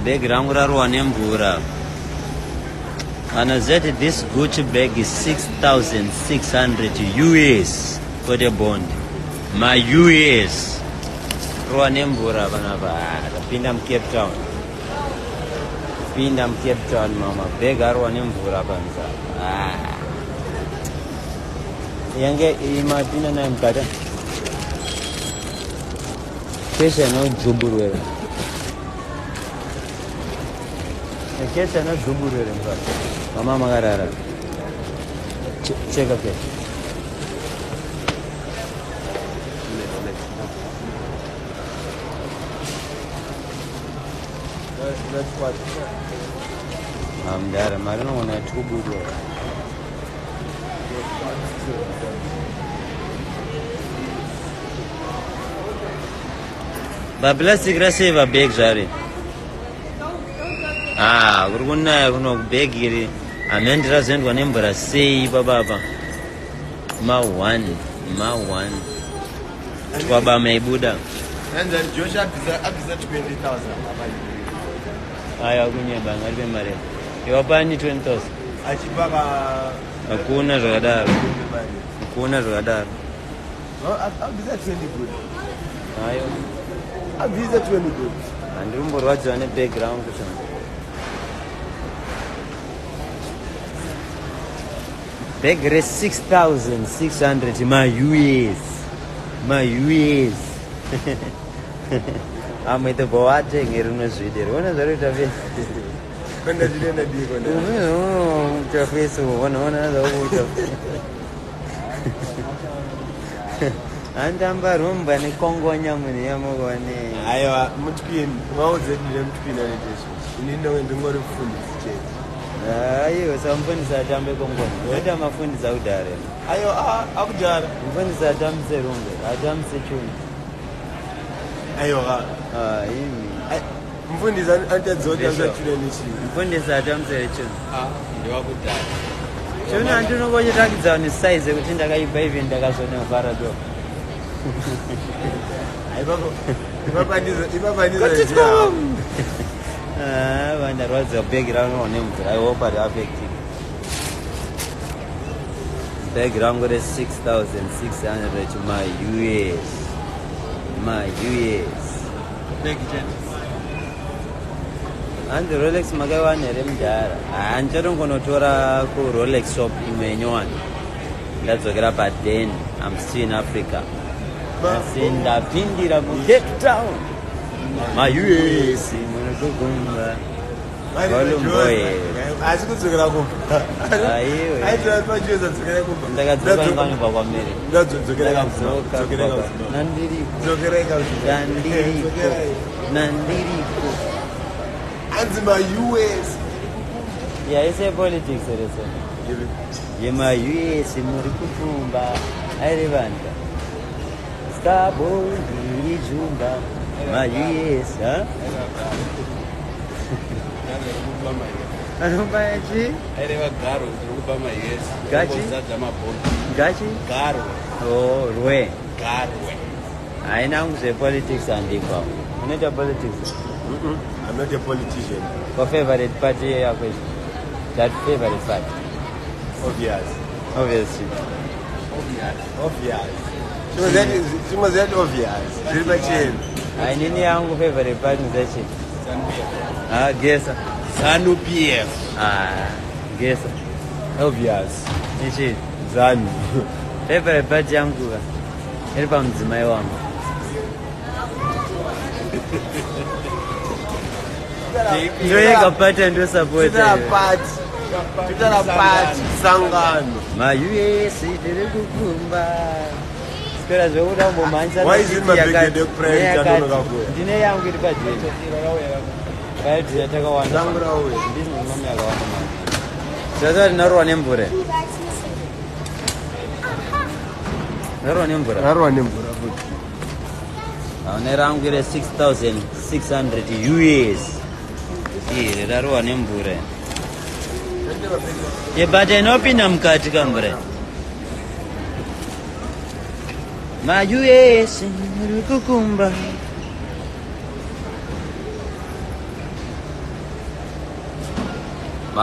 bag rangu rarwa nemvura. And I said this Gucci bag is 6,600 US for the bond. My US. Rwa nemvura banaba. Pinda Capetown. Pinda Capetown mama. Bag rwa nemvura banza. Yange imagine na mkata. Kesha no juburu. Kesha no juburu mkata. Mama magarara. Check up here. Let's watch. I'm there. I don't know when I too good. But bless the grass a big sorry. We're gonna beg you. I'm interested when I'm say Baba. Ma one. Baba may Buddha. And then Joshua is 20,000. I have been married. You are buying 20,000. Akuna radar. I'll be that 20 good. I'll be that 20 good. And remember what's on the background. Bag is 6,600 my US. I'm with the boate here in the city. One of the rate when the dinner be going to face one another. And I'm by room by the Congo and Yamani. I much been more than them to be in the more food. Some friends are damn Congo. What are my friends out there? Up there. Friends are damn Zerum. I damn Sechun. Mfundi is until Zodia. Mfundi is a damn Sechun. You are good. So I don't know what you're talking about. The size of the guy baby in the Gasona Farado. If when there was a background on him, I hope I affected. Background was 6,600 to my US. And the Rolex Magawan Remdara. And I don't go to Rolex shop in Menyuan. That's a grab at 10. I'm still in Africa. I'm seeing the Pindira Capetown. My US. Volume boy. I could say, I tried to my US. Yeah, it's a politics. Yeah, my US in Murikukumba. I revanda. Stabo, Jumba. My US, huh? I don't buy it. I never got it. My US. Gachi? Garo. Oh, Rue. Garo. I know the politics and the I'm not a politics. I'm not a politician. For favorite party, that favorite party. Obviously. She was that obvious. I need young favorite party. Guess. Zanu PF. Guess. Obvious. Ichi. Zanu. Favorite party yangu. Helpa mzima wangu. Ndio kapata ndio support. Tutapata sangano. Ma US itiri kukumba. Spera zvokuda mbomhanisa. Why is it my big prayer? Ndine yangu iri padzeto. Baadhi yatakawanda. Zangu rawe. Ndini mama yakawanda mama. Sasa rinarwa nemvura. Narwa nemvura. Aone rangu ire 6,600 US. Iri rarwa nemvura. But inopinda mukati kamvura. Ma US iri kukumba.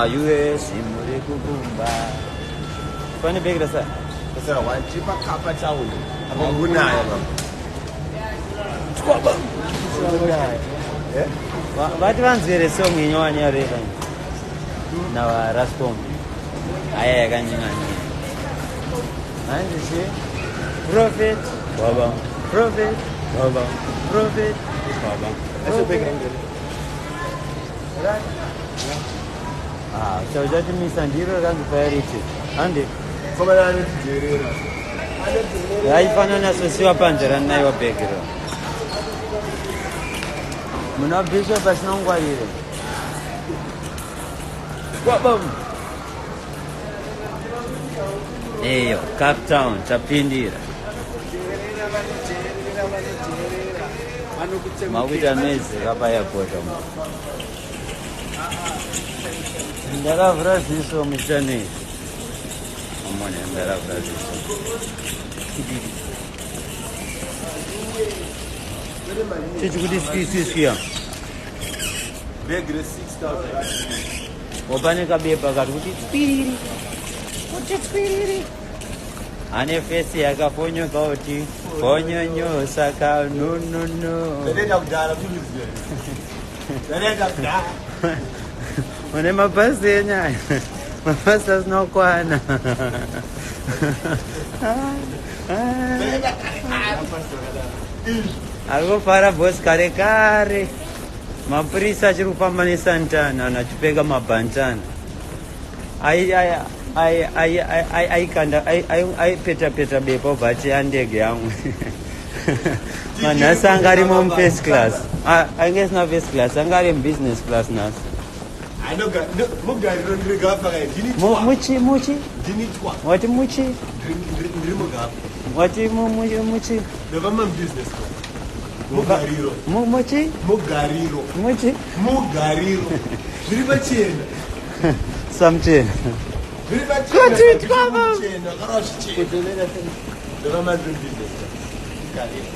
US muri kukumba. Pane bag rasa? Sasa wachipa Capetown. Akungunaya baba. Chwaba. Vati vanzwere song inyowani yareka. Na Rascom. Aya yakanyinganya. Manje she prophet baba. Prophet baba. Prophet baba. That's a big angle. Right? Chauchati misandiro rangu priority. Ande. Koma nani tijerera. Yaifanana sosiwa panjera nayo begiro. Muna bishop asinongwarire. Wabam. Eyo, Capetown, chapindira. Mawita mezi kapa airport mo. Ndakavura ziso muchane. Amone ndakavura ziso. Chichi kuti ski. Big 6,000. Wapane kabepa kati kuti spiri. Kuti spiri. Ane fesi yakafonyoka kuti fonyonyosa ka no. Ndenda kudala kuliziwe. Ndenda kudala. One mabhasi enyaya. Mabhasi asinokwana. Arikufara bosi kare. Mapurisa achiri kufamba nesantana anachipfeka mabhantana. Aipeta bepa ubvati andege yangu. Manhasi anga arimo mufirst class. Ainge asina first class, anga ari mubusiness class nhasi. Mugariro ndirigapa kai. Muchi? Dinitwa. Wati muchi? Ndirimugapa. Wati muchi? Ndava business. Mugariro. Muchi? Mugariro. Muchi? Mugariro. Zviribachena. Samchena. Zviribachena. Kuti twava. Chena, karashchena. Kudelera sen. Ndava business.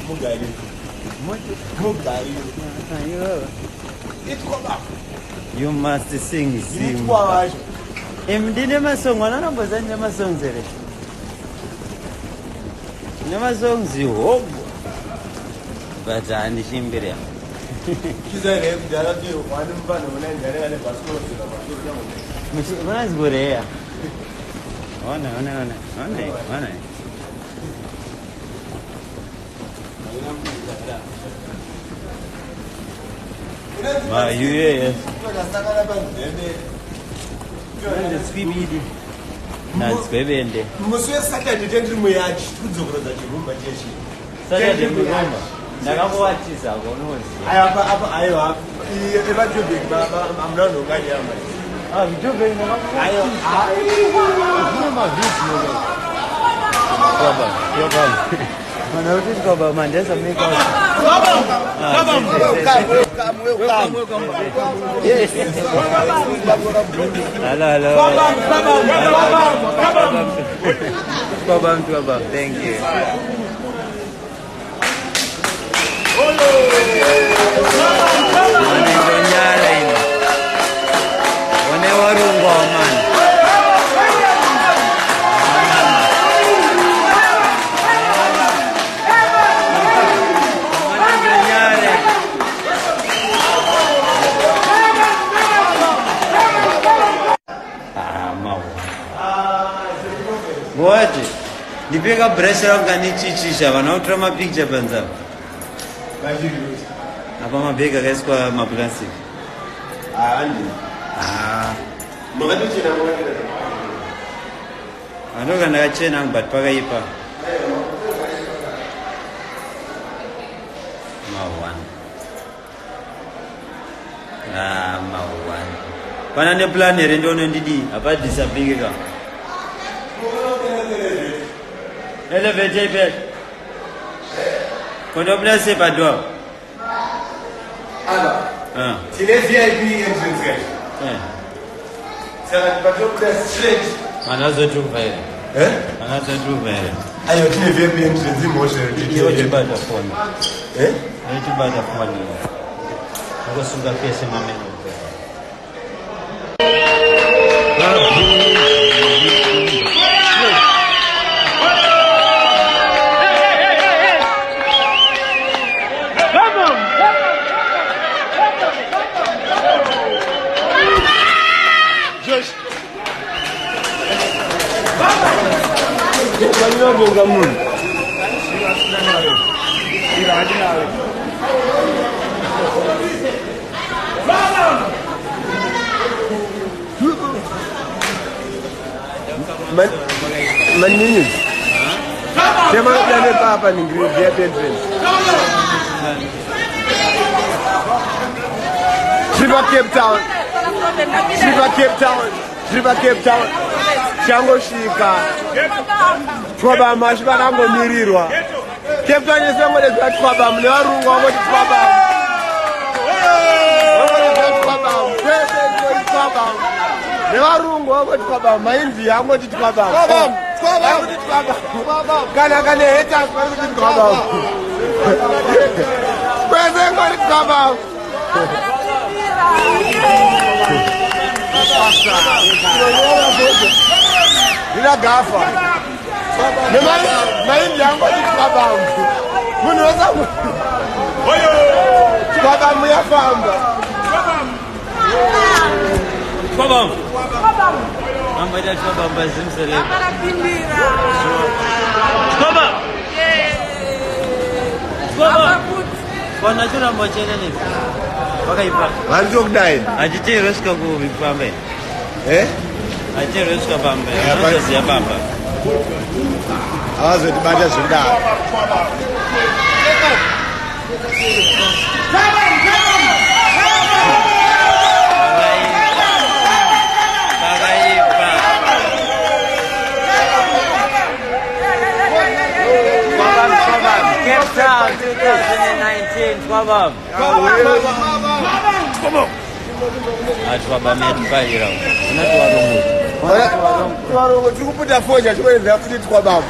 Mugariro. Mugariro. Ayo. Itwa. You must sing Zim. Itwa wacho. Ndine masong, wananambozani nemasongs ere. Nemasongs hobo. But andishimbira. Kizare kudala ndiyo wani mbano unendele ale passport na passport. Munazigureya. Ona. US. Squibidi. Nansibebende. Muswe Saturday tendri muyachi kudzokoroza chirumba chechi. Saturday murumba. Ndakangowatiza konozi. Ayo evatobek amnano nganyama. Vitobek ndakangowatiza. Ayo Kuna mavideo. Kwaba. Mana uti kwaba mandesa make out. Welcome. Yes. Hello. Kwaba. Thank you. What? Ndipeka brush ranga nichichisha vanotora mapicture panza. Apa mabhegi akaiswa maplastic. Anoka ndakachena but pakaipa. Mawan. Pana ne plan here ndono ndidi apa disappear. Elevate bed. Kondo place pas doigt. C'est les VIP entrance guys. C'est pas tout place straight. Anazotuvera. Anazotuvera. Ayo tine VIP entrance emotion. Iyo chibata phone. Iyo chibata phone. Ngosuka pese mameno. Maninho. Tema plane papa ni green dia pedren. Shiva Cape Town. Chango shika. Twaba mashika nango mirirwa. Cape Town yesango leza twaba mne warungu wango twaba. Nevarungu wango twaba mainzi yango twaba. Kana heta twaba. Kweze ngori twaba. Nina gafa. Mainzi yango twaba. Munu weza twaba muyafamba. Twaba. Amba dia twaba mbazim seleb. Twaba. Bwana jura mochene ni. Wakaipa. Wanzo kudai. Ajiche reska ku vipambe. Ajiche reska pambe. Ndio ya pamba. Awazo tibata zunda. Capetown 2019, Twaba. Twaba Vachivhaira. Twarungu tikuputa foja tuweza kuti twaba.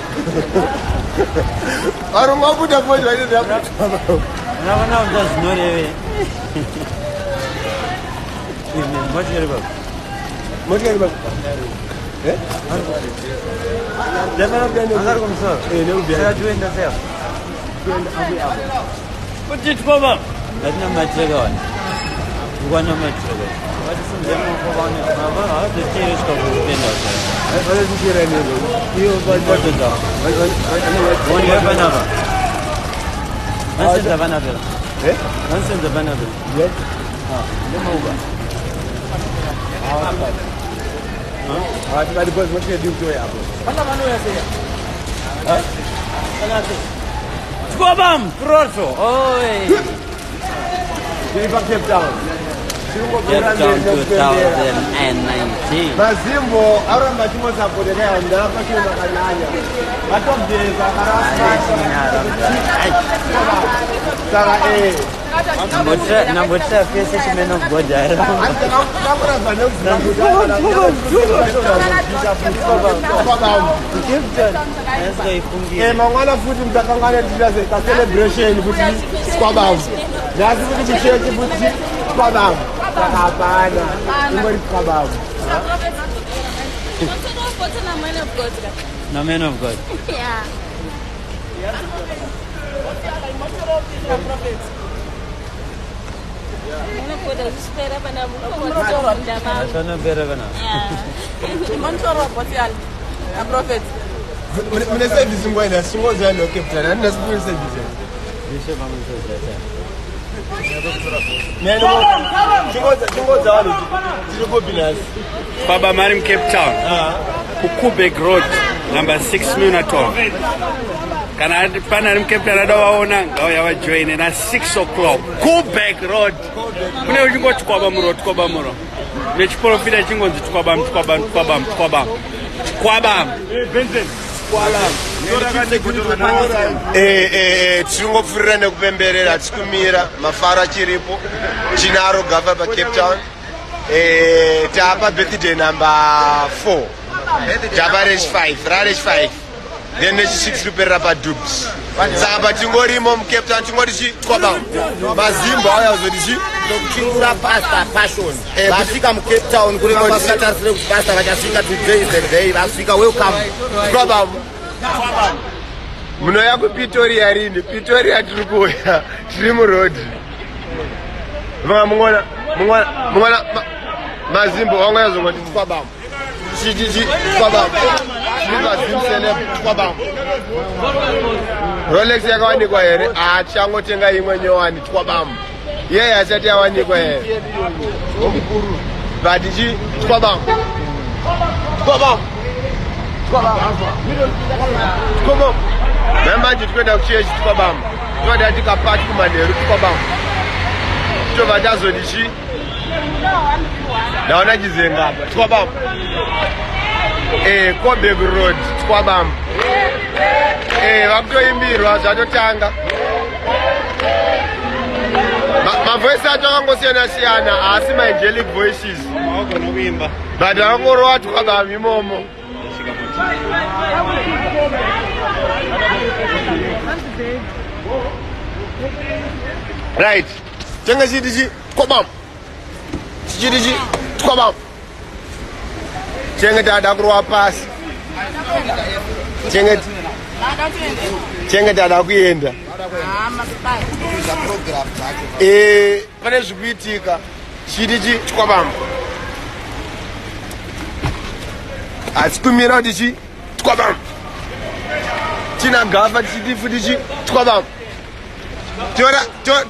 Arungu aputa foja tuweza kuti twaba. Now just not even. What did come up? That's not much ago. One of my children. What is the demo for one of the tears of the window? I didn't hear anything. You got the dog. One year banana. Once in the banana. Once in the banana. Yes. Mas depois você viu que eu ia. Olha lá, não é assim. Olha assim. Twaba, pronto. Oi. Vem para Cape Town. Capetown 2019. Mazimbo, agora batemos a poder andar para que não canalha. Batobdeza, Sara Na bota fez esse menor godar. Mangana futhi mtakangana tilaze ka celebration futhi kwabam. Yazi futhi bishethi futhi kwabam. Takapana. Ingori kwabam. No man of God. Yeah. Sana bera bana. Prophet. Mune service ngwena singoza lo Capetown and nasiphi service. Bisho bamusoza. Neno singoza walo ziko business. Baba Marim Capetown. Kubek Road number 6 Munaton. Kana pana Capetown adawaona ngao wa join na 6 o'clock. Kubek Road. Kune ujingo twaba muro. Nechipolofida chingonzi twaba. Benzen. Tingopfurira nekupemberera tikumira mafara chiripo chinaro gava pa Cape Town. Tapa birthday number 4. Tapa race 5. Then next 6 luperera pa dubs. Saka tingorimo mu Cape Town tingoti twaba. Mazimbo aya zodi ndokuchingura pasta passion vasvika mucape town kuri vasingatarisire kuti pasta vachasvika today is the day vasvika welcome twabam munoya kuPitoria rini Pitoria tiri kuuya tiri murodhi mungona mazimbo wanga yazongoti twabam chichichi twabam chivazimsele twabam Rolex yakawanikwa here achangotenga imwe nyowani twabam yeye asati yawanikwa here but ichi twabam namanje tikuenda kuchechi twabam toda tikapati kumanheru twabam tobva tazodichi ndaona chizenga apa twabam Kobe Road twabam vakutoimbirwa zvatotanga mavoice acho akangosiyana-siyana asi maangelic voices but vakangorova twabam imomo right tenga chitichi twabam chichitichi twabam chenge tada kurova pasi chenge tada kuenda pane zvikuitika chitichi twabam hatsi kumira kuti chi twabam tina gafa tichiti futi chi twabam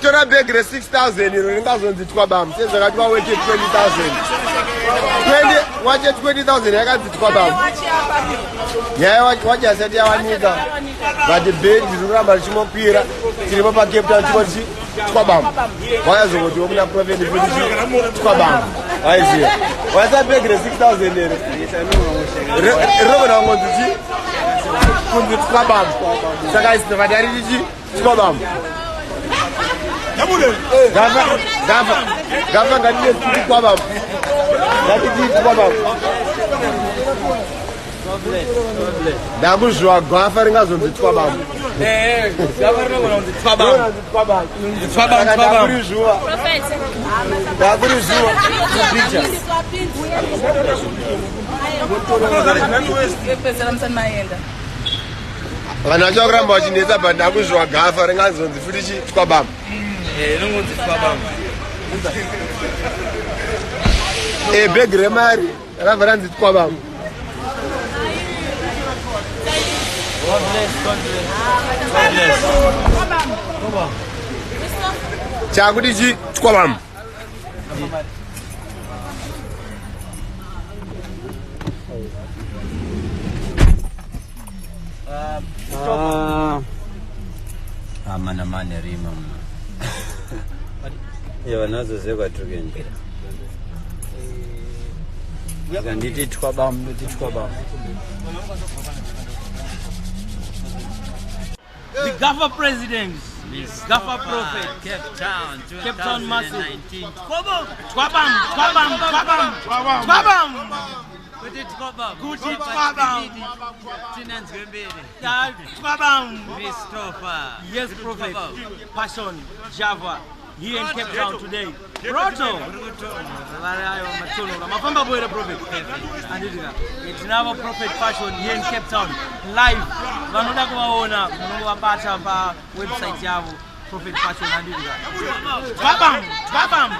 tora bhegi re6,000 iro ringazonzi twabam sezvakati wawete 20,000 wache 20,000 yakanzi twabam nyaya wache asati yawanika but bhegi zirikuramba richimokwira tiripo pacape town chikoti twabam wakazongotiwo muna profeti futi chi twabam waiziva waisa bhegi re6,000 iro rinogona kungonzi chi kunzi twabam saka isivatarichi chi twabam Gafa ngatile kuti twabam ngatiti twabam ndakuzviwa gafa ringazonzi twabam gafa rinogona twabam ndakurizviwa vanhu vachakuramba vachinetsa but ndakuzviwa gafa ringazonzi futi chi twabam bhegi remari rabva ranzi twabam chakuti chi twabam amana mane rima vanazoziva kwatiri kuenda nditi twabam The Gaffer President, Gaffer Prophet, Cape Town Massive. Twabam. Kuti twabam. Yes, Prophet. Passion, Java. Here in Cape Town today. Proto. Mafamba boy the Prophet. It's now Prophet Passion here in Cape Town. Live. Vanoda kuvaona munongavabata pa website yavo Prophet Passion andidika. Twabam.